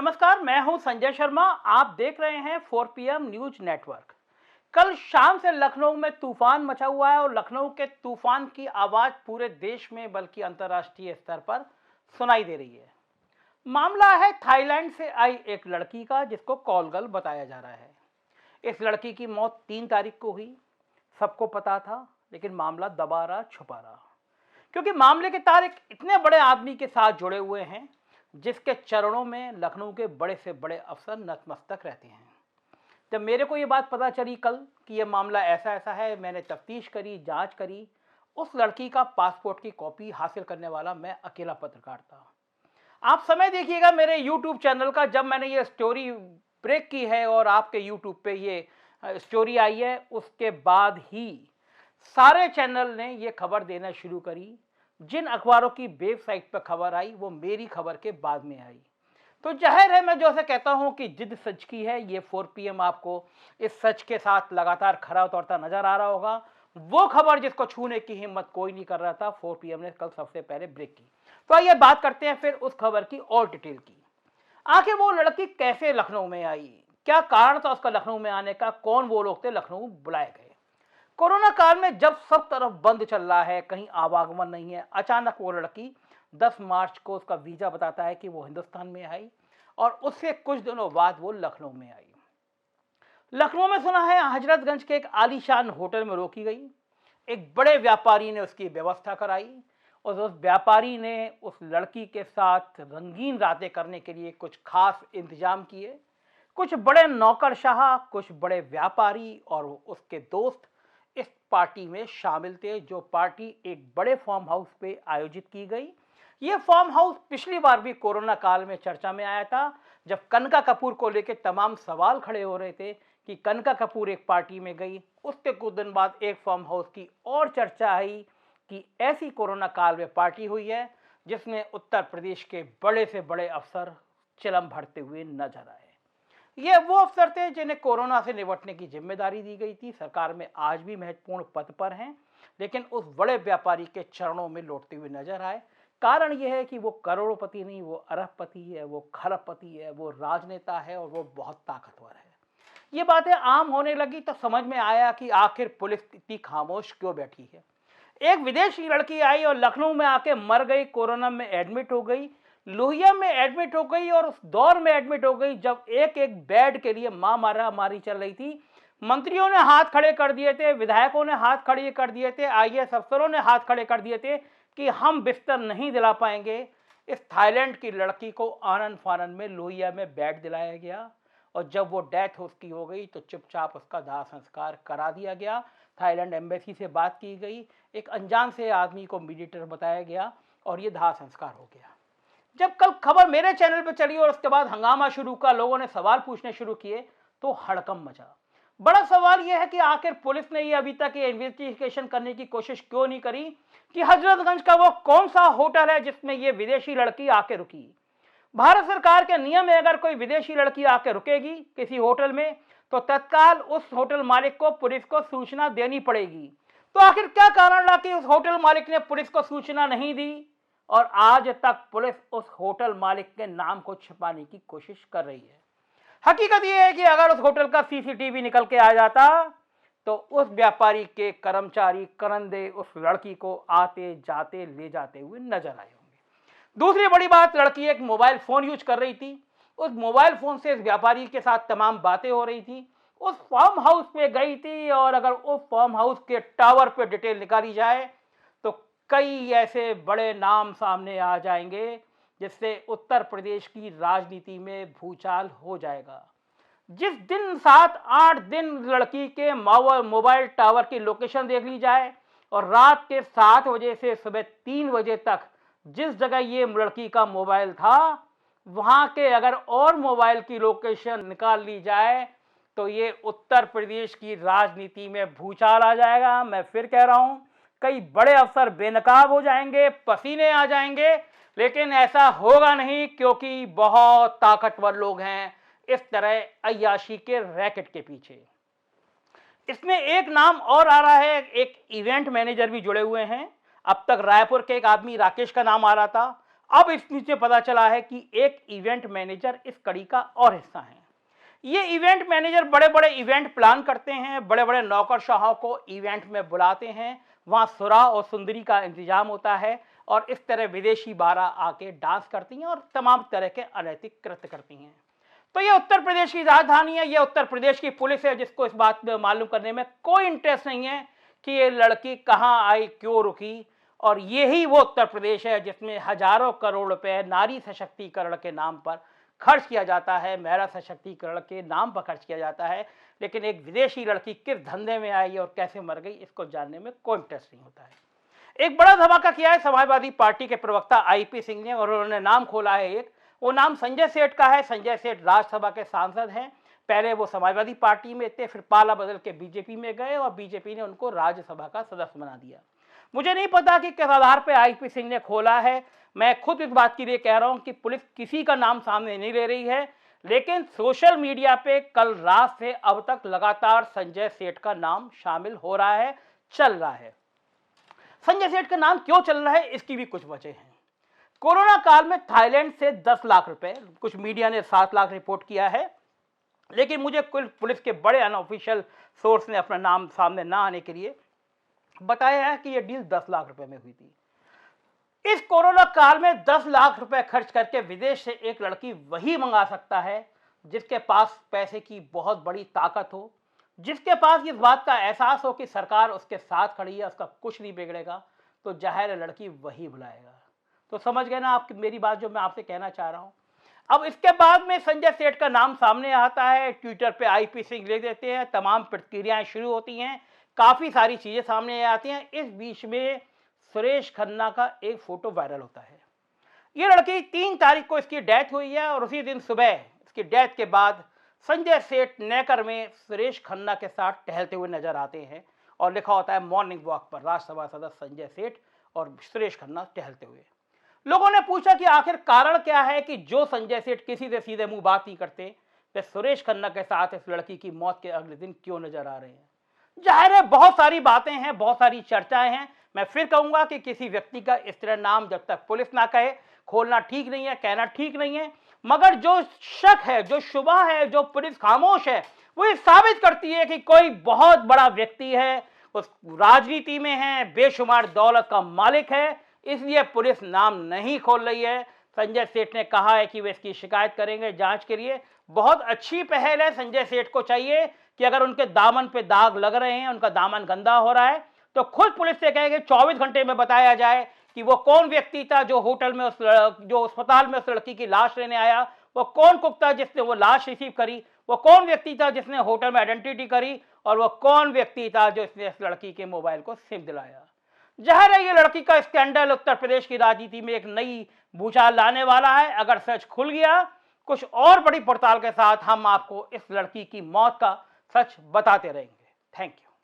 नमस्कार, मैं हूं संजय शर्मा। आप देख रहे हैं 4 PM न्यूज नेटवर्क। कल शाम से लखनऊ में तूफान मचा हुआ है और लखनऊ के तूफान की आवाज पूरे देश में बल्कि अंतर्राष्ट्रीय स्तर पर सुनाई दे रही है। मामला है थाईलैंड से आई एक लड़की का, जिसको कॉल गर्ल बताया जा रहा है। इस लड़की की मौत 3 तारीख को हुई। सबको पता था, लेकिन मामला दबा रहा, छुपा रहा, क्योंकि मामले के तार एक इतने बड़े आदमी के साथ जुड़े हुए हैं जिसके चरणों में लखनऊ के बड़े से बड़े अफसर नतमस्तक रहते हैं। जब मेरे को ये बात पता चली कल कि ये मामला ऐसा ऐसा है, मैंने तफ्तीश करी, जांच करी। उस लड़की का पासपोर्ट की कॉपी हासिल करने वाला मैं अकेला पत्रकार था। आप समय देखिएगा मेरे यूट्यूब चैनल का, जब मैंने ये स्टोरी ब्रेक की है और आपके यूट्यूब पे ये स्टोरी आई है, उसके बाद ही सारे चैनल ने ये खबर देना शुरू करी। जिन अखबारों की वेबसाइट पर खबर आई वो मेरी खबर के बाद में आई। तो जाहिर है, मैं जो से कहता हूं कि जिद सच की है। ये 4 PM आपको इस सच के साथ लगातार खरा उतरता नजर आ रहा होगा। वो खबर जिसको छूने की हिम्मत कोई नहीं कर रहा था, 4 PM ने कल सबसे पहले ब्रेक की। तो आइए बात करते हैं फिर उस खबर की और डिटेल की। आखिर वो लड़की कैसे लखनऊ में आई, क्या कारण था उसका लखनऊ में आने का, कौन वो लोग थे लखनऊ बुलाए गए। कोरोना काल में जब सब तरफ बंद चल रहा है, कहीं आवागमन नहीं है, अचानक वो लड़की 10 मार्च को उसका वीजा बताता है कि वो हिंदुस्तान में आई और उससे कुछ दिनों बाद वो लखनऊ में आई। लखनऊ में सुना है हजरतगंज के एक आलीशान होटल में रोकी गई। एक बड़े व्यापारी ने उसकी व्यवस्था कराई और उस व्यापारी ने उस लड़की के साथ रंगीन रातें करने के लिए कुछ खास इंतजाम किए। कुछ बड़े नौकरशाह, कुछ बड़े व्यापारी और उसके दोस्त इस पार्टी में शामिल थे, जो पार्टी एक बड़े फार्म हाउस पे आयोजित की गई। ये फार्म हाउस पिछली बार भी कोरोना काल में चर्चा में आया था, जब कनका कपूर को लेकर तमाम सवाल खड़े हो रहे थे कि कनका कपूर एक पार्टी में गई। उसके कुछ दिन बाद एक फार्म हाउस की और चर्चा आई कि ऐसी कोरोना काल में पार्टी हुई है जिसमें उत्तर प्रदेश के बड़े से बड़े अफसर चिलम भरते हुए नजर आए। ये वो अफसर थे जिन्हें कोरोना से निपटने की जिम्मेदारी दी गई थी। सरकार में आज भी महत्वपूर्ण पद पर हैं, लेकिन उस बड़े व्यापारी के चरणों में लौटते हुए नजर आए। कारण यह है कि वो करोड़पति नहीं, वो अरबपति है, वो खरबपति है, वो राजनेता है और वो बहुत ताकतवर है। ये बातें आम होने लगी तो समझ में आया कि आखिर पुलिस इतनी खामोश क्यों बैठी है। एक विदेशी लड़की आई और लखनऊ में आके मर गई, कोरोना में एडमिट हो गई, लोहिया में एडमिट हो गई और उस दौर में एडमिट हो गई जब एक एक बेड के लिए मारा मारी चल रही थी। मंत्रियों ने हाथ खड़े कर दिए थे, विधायकों ने हाथ खड़े कर दिए थे, IAS अफसरों ने हाथ खड़े कर दिए थे कि हम बिस्तर नहीं दिला पाएंगे। इस थाईलैंड की लड़की को आनन फानन में लोहिया में बेड दिलाया गया और जब वो डेथ उसकी हो गई तो चुपचाप उसका दाह संस्कार करा दिया गया। थाईलैंड एम्बेसी से बात की गई, एक अनजान से आदमी को मीडिएटर बताया गया और ये दाह संस्कार हो गया। जब कल खबर मेरे चैनल पर चली और उसके बाद हंगामा शुरू हुआ, लोगों ने सवाल पूछने शुरू किए, तो हड़कंप मचा। बड़ा सवाल यह है कि आखिर पुलिस ने ये अभी तक ये इन्वेस्टिगेशन करने की कोशिश क्यों नहीं करी कि हजरतगंज का वो कौन सा होटल है जिसमें ये विदेशी लड़की आके रुकी। भारत सरकार के नियम में अगर कोई विदेशी लड़की आके रुकेगी किसी होटल में तो तत्काल उस होटल मालिक को, पुलिस को सूचना देनी पड़ेगी। तो आखिर क्या कारण रहा कि उस होटल मालिक ने पुलिस को सूचना नहीं दी और आज तक पुलिस उस होटल मालिक के नाम को छिपाने की कोशिश कर रही है। हकीकत यह है कि अगर उस होटल का CCTV निकल के आ जाता तो उस व्यापारी के कर्मचारी करंदे उस लड़की को आते जाते ले जाते हुए नजर आए होंगे। दूसरी बड़ी बात, लड़की एक मोबाइल फोन यूज कर रही थी। उस मोबाइल फोन से इस व्यापारी के साथ तमाम बातें हो रही थी। उस फार्म हाउस पे गई थी और अगर उस फार्म हाउस के टावर पे डिटेल निकाली जाए तो कई ऐसे बड़े नाम सामने आ जाएंगे जिससे उत्तर प्रदेश की राजनीति में भूचाल हो जाएगा। जिस दिन 7-8 दिन लड़की के मोबाइल टावर की लोकेशन देख ली जाए और रात के 7 बजे से सुबह 3 बजे तक जिस जगह ये लड़की का मोबाइल था वहां के अगर और मोबाइल की लोकेशन निकाल ली जाए तो ये उत्तर प्रदेश की राजनीति में भूचाल आ जाएगा। मैं फिर कह रहा हूं, कई बड़े अफसर बेनकाब हो जाएंगे, पसीने आ जाएंगे, लेकिन ऐसा होगा नहीं क्योंकि बहुत ताकतवर लोग हैं इस तरह अय्याशी के रैकेट के पीछे। इसमें एक नाम और आ रहा है, एक इवेंट मैनेजर भी जुड़े हुए हैं। अब तक रायपुर के एक आदमी राकेश का नाम आ रहा था, अब इस नीचे पता चला है कि एक इवेंट मैनेजर इस कड़ी का और हिस्सा है। ये इवेंट मैनेजर बड़े बड़े इवेंट प्लान करते हैं, बड़े बड़े नौकरशाहों को इवेंट में बुलाते हैं, वहाँ सुरा और सुंदरी का इंतजाम होता है और इस तरह विदेशी बारह आके डांस करती हैं और तमाम तरह के अनैतिक कृत्य करती हैं। तो ये उत्तर प्रदेश की राजधानी है, ये उत्तर प्रदेश की पुलिस है, जिसको इस बात में मालूम करने में कोई इंटरेस्ट नहीं है कि ये लड़की कहाँ आई, क्यों रुकी। और यही वो उत्तर प्रदेश है जिसमें हजारों करोड़ रुपए नारी सशक्तिकरण के नाम पर खर्च किया जाता है, महिला सशक्तिकरण के नाम पर खर्च किया जाता है, लेकिन एक विदेशी लड़की किस धंधे में आई और कैसे मर गई इसको जानने में कोई इंटरेस्ट नहीं होता है। एक बड़ा धमाका किया है समाजवादी पार्टी के प्रवक्ता आईपी सिंह ने, और उन्होंने नाम खोला है एक, वो नाम संजय सेठ का है। संजय सेठ राज्यसभा के सांसद हैं, पहले वो समाजवादी पार्टी में थे, फिर पाला बदल के बीजेपी में गए और बीजेपी ने उनको राज्यसभा का सदस्य बना दिया। मुझे नहीं पता कि किस आधार पर आईपी सिंह ने खोला है, मैं खुद इस बात के लिए कह रहा हूं कि पुलिस किसी का नाम सामने नहीं ले रही है, लेकिन सोशल मीडिया पे कल रात से अब तक लगातार संजय सेठ का नाम शामिल हो रहा है, चल रहा है। संजय सेठ का नाम क्यों चल रहा है, इसकी भी कुछ वजह है। कोरोना काल में थाईलैंड से 10 लाख रुपए, कुछ मीडिया ने 7 लाख रिपोर्ट किया है, लेकिन मुझे कुल पुलिस के बड़े अनऑफिशियल सोर्स ने अपना नाम सामने ना आने के लिए बताया है कि यह डील 10 लाख रुपए में हुई थी। इस कोरोना काल में 10 लाख रुपए खर्च करके विदेश से एक लड़की वही मंगा सकता है जिसके पास पैसे की बहुत बड़ी ताकत हो, जिसके पास इस बात का एहसास हो कि सरकार उसके साथ खड़ी है, उसका कुछ नहीं बिगड़ेगा, तो जाहिर है लड़की वही बुलाएगा। तो समझ गए ना आप मेरी बात जो मैं आपसे कहना चाह रहा हूं। अब इसके बाद में संजय सेठ का नाम सामने आता है, ट्विटर पे आईपी सिंह लिख देते हैं, तमाम प्रतिक्रियाएं शुरू होती हैं, काफी सारी चीजें सामने आती हैं। इस बीच में सुरेश खन्ना का एक फोटो वायरल होता है। ये लड़की 3 तारीख को इसकी डेथ हुई है और उसी दिन सुबह इसकी डेथ के बाद संजय सेठ नेकर में सुरेश खन्ना के साथ टहलते हुए नजर आते हैं और लिखा होता है मॉर्निंग वॉक पर राज्यसभा सदस्य संजय सेठ और सुरेश खन्ना टहलते हुए। लोगों ने पूछा कि आखिर कारण क्या है कि जो संजय सेठ किसी से सीधे मुंह बात नहीं करते, वे सुरेश खन्ना के साथ इस लड़की की मौत के अगले दिन क्यों नजर आ रहे हैं। जाहिर है बहुत सारी बातें हैं, बहुत सारी चर्चाएं हैं। मैं फिर कहूंगा कि किसी व्यक्ति का इस तरह नाम जब तक पुलिस ना कहे खोलना ठीक नहीं है, कहना ठीक नहीं है, मगर जो शक है, जो शुबा है, जो पुलिस खामोश है, वो ये साबित करती है कि कोई बहुत बड़ा व्यक्ति है, उस राजनीति में है, बेशुमार दौलत का मालिक है, इसलिए पुलिस नाम नहीं खोल रही है। संजय सेठ ने कहा है कि वे इसकी शिकायत करेंगे जांच के लिए। बहुत अच्छी पहल है, संजय सेठ को चाहिए कि अगर उनके दामन पे दाग लग रहे हैं, उनका दामन गंदा हो रहा है, तो खुद पुलिस से कहेंगे 24 घंटे में बताया जाए कि वो कौन व्यक्ति था जो होटल में जो अस्पताल में उस लड़की की लाश लेने आया, वो कौन कुक था जिसने वो लाश रिसीव करी, वो कौन व्यक्ति था जिसने होटल में आइडेंटिटी करी, और वो कौन व्यक्ति था जो इसने इस लड़की के मोबाइल को सिम दिलाया। जाहिर है ये लड़की का स्कैंडल उत्तर प्रदेश की राजनीति में एक नई भूचाल लाने वाला है। अगर सच खुल गया, कुछ और बड़ी पड़ताल के साथ हम आपको इस लड़की की मौत का सच बताते रहेंगे। Thank you.